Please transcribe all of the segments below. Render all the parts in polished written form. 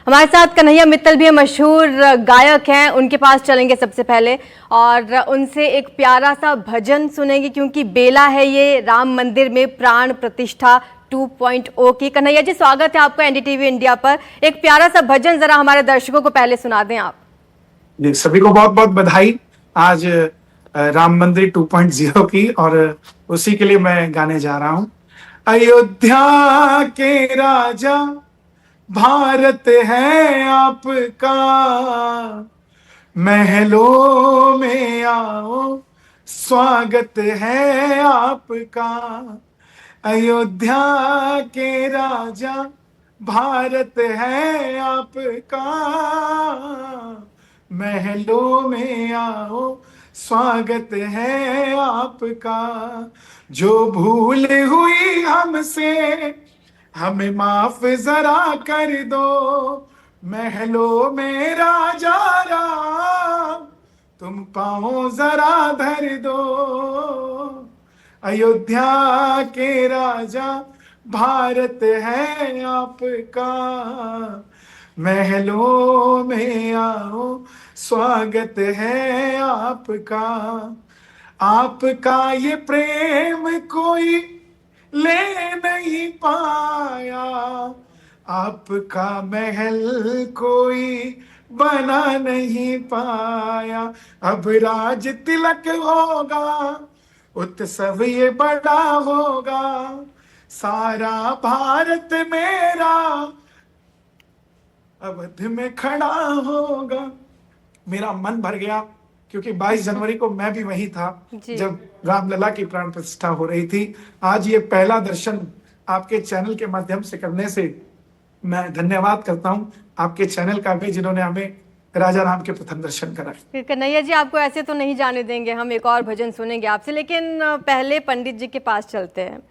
हमारे साथ कन्हैया मित्तल भी मशहूर गायक हैं, उनके पास चलेंगे सबसे पहले और उनसे एक प्यारा सा भजन सुनेंगे क्योंकि बेला है ये राम मंदिर में प्राण प्रतिष्ठा 2.0 की। कन्हैया जी, स्वागत है आपका एनडीटीवी इंडिया पर। एक प्यारा सा भजन जरा हमारे दर्शकों को पहले सुना दें आप। जी, सभी को बहुत बहुत बधाई आज राम मंदिर 2.0 की, और उसी के लिए मैं गाने जा रहा हूं। अयोध्या के राजा भारत है आपका, महलों में आओ स्वागत है आपका। अयोध्या के राजा भारत है आपका, महलों में आओ स्वागत है आपका। जो भूल हुई हमसे हमें माफ जरा कर दो, महलों में राजा राम तुम पाओ जरा धर दो। अयोध्या के राजा भारत है आपका, महलों में आओ स्वागत है आपका। आपका ये प्रेम कोई ले नहीं पाया, आपका महल कोई बना नहीं पाया। अब राज तिलक होगा, उत्सव ये बड़ा होगा, सारा भारत मेरा अवध में खड़ा होगा। मेरा मन भर गया क्योंकि 22 जनवरी को मैं भी वही था जब रामलला की प्राण प्रतिष्ठा हो रही थी। आज ये पहला दर्शन आपके चैनल के माध्यम से करने से मैं धन्यवाद करता हूँ आपके चैनल का भी, जिन्होंने हमें राजा राम के प्रथम दर्शन करा। कन्हैया जी, आपको ऐसे तो नहीं जाने देंगे, हम एक और भजन सुनेंगे आपसे, लेकिन पहले पंडित जी के पास चलते हैं।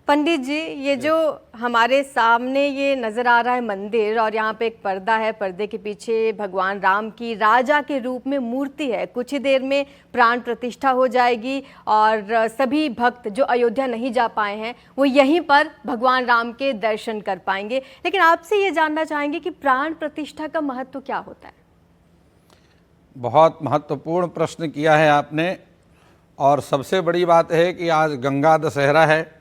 पंडित जी, ये जो हमारे सामने ये नज़र आ रहा है मंदिर, और यहाँ पे एक पर्दा है, पर्दे के पीछे भगवान राम की राजा के रूप में मूर्ति है। कुछ ही देर में प्राण प्रतिष्ठा हो जाएगी और सभी भक्त जो अयोध्या नहीं जा पाए हैं वो यहीं पर भगवान राम के दर्शन कर पाएंगे। लेकिन आपसे ये जानना चाहेंगे कि प्राण प्रतिष्ठा का महत्व क्या होता है? बहुत महत्वपूर्ण प्रश्न किया है आपने, और सबसे बड़ी बात है कि आज गंगा दशहरा है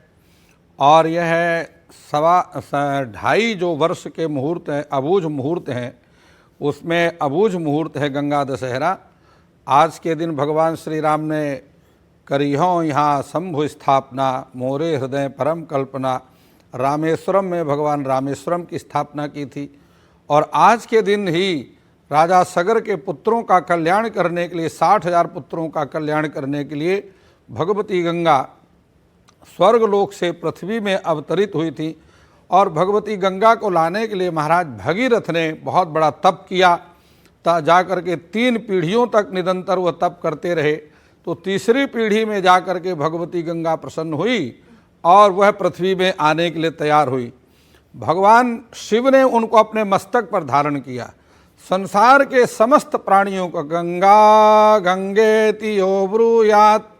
और यह है 2.5 जो वर्ष के मुहूर्त हैं, अबूझ मुहूर्त हैं, उसमें अबूझ मुहूर्त है गंगा दशहरा। आज के दिन भगवान श्री राम ने करिहों यहाँ शंभु स्थापना, मोरे हृदय परम कल्पना, रामेश्वरम में भगवान रामेश्वरम की स्थापना की थी। और आज के दिन ही राजा सगर के पुत्रों का कल्याण करने के लिए, 60,000 पुत्रों का कल्याण करने के लिए भगवती गंगा स्वर्गलोक से पृथ्वी में अवतरित हुई थी। और भगवती गंगा को लाने के लिए महाराज भगीरथ ने बहुत बड़ा तप किया, जाकर के 3 पीढ़ियों तक निरंतर वह तप करते रहे। तो तीसरी पीढ़ी में जाकर के भगवती गंगा प्रसन्न हुई और वह पृथ्वी में आने के लिए तैयार हुई। भगवान शिव ने उनको अपने मस्तक पर धारण किया। संसार के समस्त प्राणियों को गंगा गंगेति यो ब्रूयात्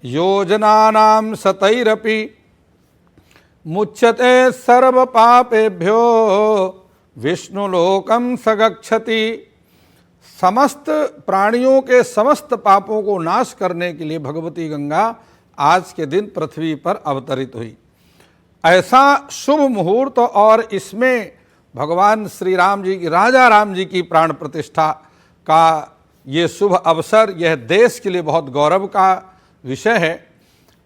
योजनानां सतैरपि मुच्यते सर्व पापेभ्यो विष्णुलोकम सगच्छति। समस्त प्राणियों के समस्त पापों को नाश करने के लिए भगवती गंगा आज के दिन पृथ्वी पर अवतरित हुई। ऐसा शुभ मुहूर्त, और इसमें भगवान श्री राम जी की, राजा राम जी की प्राण प्रतिष्ठा का ये शुभ अवसर, यह देश के लिए बहुत गौरव का विषय है।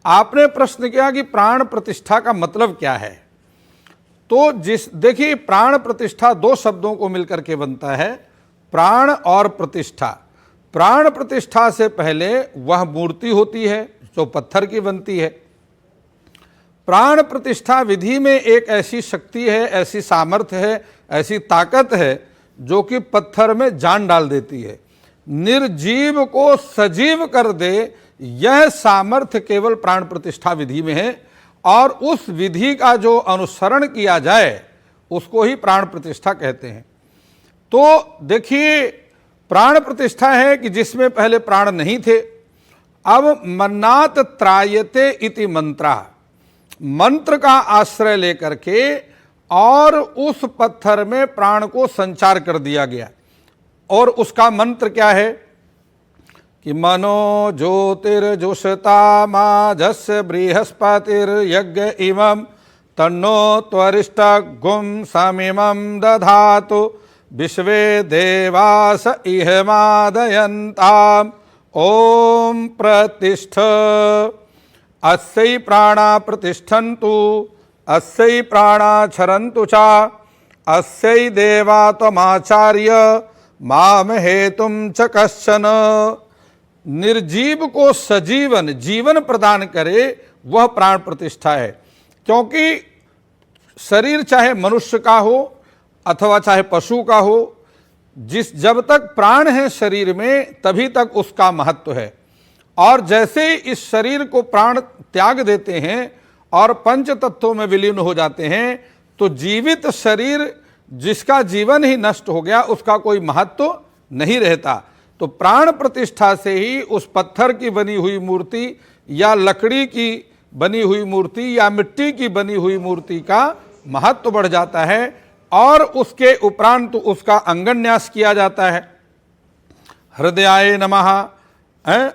आपने प्रश्न किया कि प्राण प्रतिष्ठा का मतलब क्या है, तो देखिए, प्राण प्रतिष्ठा 2 शब्दों को मिलकर के बनता है, प्राण और प्रतिष्ठा। प्राण प्रतिष्ठा से पहले वह मूर्ति होती है जो पत्थर की बनती है। प्राण प्रतिष्ठा विधि में एक ऐसी शक्ति है, ऐसी सामर्थ्य है, ऐसी ताकत है जो कि पत्थर में जान डाल देती है, निर्जीव को सजीव कर दे। यह सामर्थ्य केवल प्राण प्रतिष्ठा विधि में है, और उस विधि का जो अनुसरण किया जाए उसको ही प्राण प्रतिष्ठा कहते हैं। तो देखिए, प्राण प्रतिष्ठा है कि जिसमें पहले प्राण नहीं थे। अब मन्नात त्रायते इति मंत्रा, मंत्र का आश्रय लेकर के और उस पत्थर में प्राण को संचार कर दिया गया। और उसका मंत्र क्या है कि मनो ज्योतिर्जुषतामाजस्य बृहस्पतिर्यज्ञ इमं तन्नो त्वरिष्ठगुं समिमं दधातु विश्वे देवास इहमादयन्ताम् ओम प्रतिष्ठ अस्यै प्राणा प्रतिष्ठन्तु अस्यै प्राणा क्षरन्तु च अस्यै देवा त्वमाचार्य माम हेतुम च कश्चन। निर्जीव को सजीवन जीवन प्रदान करे वह प्राण प्रतिष्ठा है। क्योंकि शरीर चाहे मनुष्य का हो अथवा चाहे पशु का हो, जब तक प्राण है शरीर में तभी तक उसका महत्व है। और जैसे ही इस शरीर को प्राण त्याग देते हैं और पंच तत्वों में विलीन हो जाते हैं, तो जीवित शरीर जिसका जीवन ही नष्ट हो गया उसका कोई महत्व नहीं रहता। तो प्राण प्रतिष्ठा से ही उस पत्थर की बनी हुई मूर्ति या लकड़ी की बनी हुई मूर्ति या मिट्टी की बनी हुई मूर्ति का महत्व बढ़ जाता है और उसके उपरांत उसका अंगन्यास किया जाता है। हृदयाय नमः,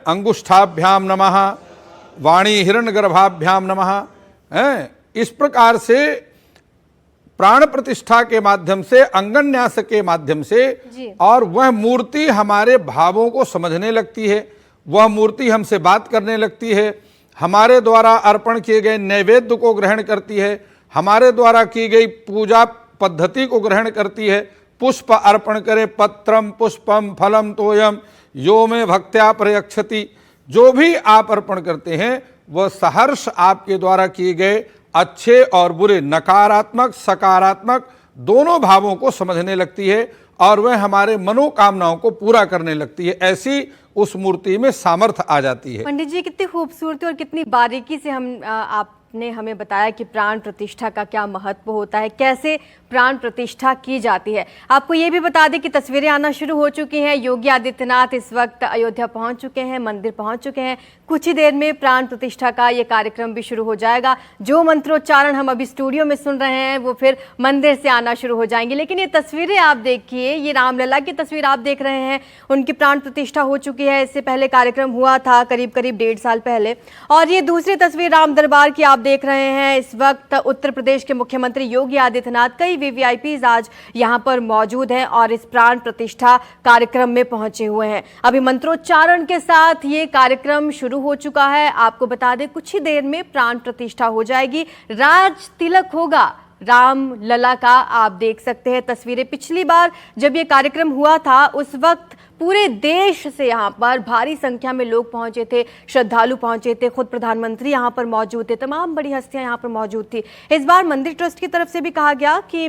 अंगुष्ठाभ्याम नमः, वाणी हिरण्यगर्भाभ्याम नमः। इस प्रकार से प्राण प्रतिष्ठा के माध्यम से, अंगन्यास के माध्यम से, और वह मूर्ति हमारे भावों को समझने लगती है, वह मूर्ति हमसे बात करने लगती है, हमारे द्वारा अर्पण किए गए नैवेद्य को ग्रहण करती है, हमारे द्वारा की गई पूजा पद्धति को ग्रहण करती है। पुष्प अर्पण करे, पत्रम पुष्पम फलम तोयम यो में भक्त्या प्रयक्षति। जो भी आप अर्पण करते हैं वह सहर्ष आपके द्वारा किए गए अच्छे और बुरे, नकारात्मक सकारात्मक दोनों भावों को समझने लगती है और वह हमारे मनोकामनाओं को पूरा करने लगती है। ऐसी उस मूर्ति में सामर्थ्य आ जाती है। पंडित जी, कितनी खूबसूरती और कितनी बारीकी से आपने हमें बताया कि प्राण प्रतिष्ठा का क्या महत्व होता है, कैसे प्राण प्रतिष्ठा की जाती है। आपको ये भी बता दें कि तस्वीरें आना शुरू हो चुकी हैं। योगी आदित्यनाथ इस वक्त अयोध्या पहुंच चुके हैं, मंदिर पहुंच चुके हैं। कुछ ही देर में प्राण प्रतिष्ठा का ये कार्यक्रम भी शुरू हो जाएगा। जो मंत्रोच्चारण हम अभी स्टूडियो में सुन रहे हैं वो फिर मंदिर से आना शुरू हो जाएंगे। लेकिन ये तस्वीरें आप देखिए, ये रामलला की तस्वीर आप देख रहे हैं, उनकी प्राण प्रतिष्ठा हो चुकी है। इससे पहले कार्यक्रम हुआ था करीब 1.5 साल पहले। और ये दूसरी तस्वीर राम दरबार की आप देख रहे हैं। इस वक्त उत्तर प्रदेश के मुख्यमंत्री योगी आदित्यनाथ, कई वीवीआईपीज आज यहां पर मौजूद हैं और इस प्राण प्रतिष्ठा कार्यक्रम में पहुंचे हुए हैं। अभी मंत्रोच्चारण के साथ ये कार्यक्रम शुरू हो चुका है। आपको बता दें कुछ ही देर में प्राण प्रतिष्ठा हो जाएगी। राज तिलक होगा राम लला का। आप देख सकते हैं तस्वीरें। पिछली बार जब ये कार्यक्रम हुआ था उस वक्त पूरे देश से यहाँ पर भारी संख्या में लोग पहुंचे थे, श्रद्धालु पहुंचे थे, खुद प्रधानमंत्री यहाँ पर मौजूद थे, तमाम बड़ी हस्तियां यहाँ पर मौजूद थी। इस बार मंदिर ट्रस्ट की तरफ से भी कहा गया कि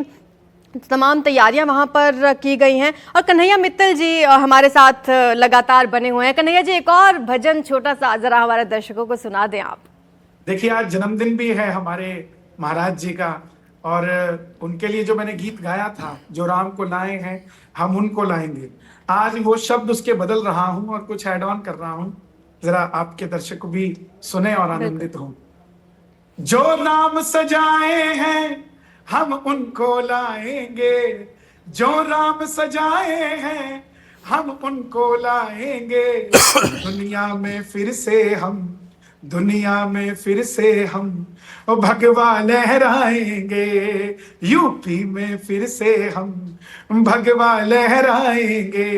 तमाम तैयारियां वहां पर की गई हैं। और कन्हैया मित्तल जी हमारे साथ लगातार बने हुए हैं। कन्हैया जी, एक और भजन छोटा सा जरा हमारे दर्शकों को सुना दें आप। देखिए, आज जन्मदिन भी है हमारे महाराज जी का और उनके लिए जो मैंने गीत गाया था, जो राम को लाए हैं हम उनको लाएंगे, आज वो शब्द उसके बदल रहा हूं और कुछ ऐड ऑन कर रहा हूं। जरा आपके दर्शक भी सुने और आनंदित हों। जो नाम सजाए हैं हम उनको लाएंगे, जो राम सजाए हैं हम उनको लाएंगे। दुनिया में फिर से हम भगवा लहराएंगे। यूपी में फिर से हम भगवा लहराएंगे।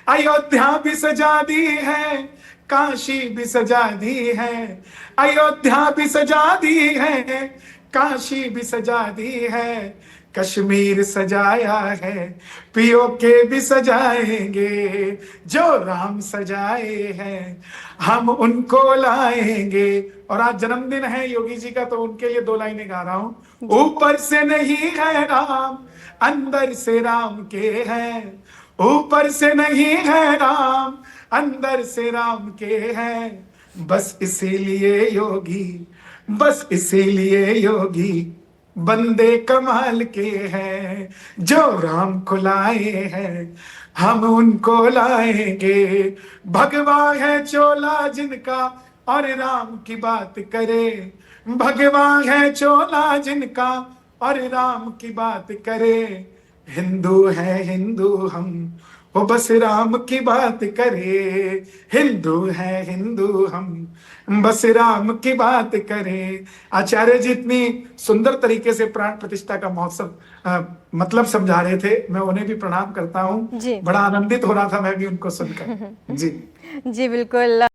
अयोध्या भी सजा दी है, काशी भी सजा दी है। अयोध्या भी सजा दी है, काशी भी सजा दी है। कश्मीर सजाया है, पीओके भी सजाएंगे। जो राम सजाए हैं हम उनको लाएंगे। और आज जन्मदिन है योगी जी का, तो उनके लिए 2 लाइनें गा रहा हूं। ऊपर से नहीं है राम, अंदर से राम के हैं। ऊपर से नहीं है राम, अंदर से राम के हैं। बस इसीलिए योगी बंदे कमाल के हैं। जो राम को लाए हैं हम उनको लाएंगे। भगवा है चोला जिनका और राम की बात करे। भगवा है चोला जिनका और राम की बात करे, हिंदू है हिंदू हम, वो बस राम की बात करे, हिंदू है हिंदू हम, बस राम की बात करे। आचार्य जी इतनी सुंदर तरीके से प्राण प्रतिष्ठा का महोत्सव मतलब समझा रहे थे, मैं उन्हें भी प्रणाम करता हूँ। जी। बड़ा आनंदित हो रहा था मैं भी उनको सुनकर। जी जी बिल्कुल।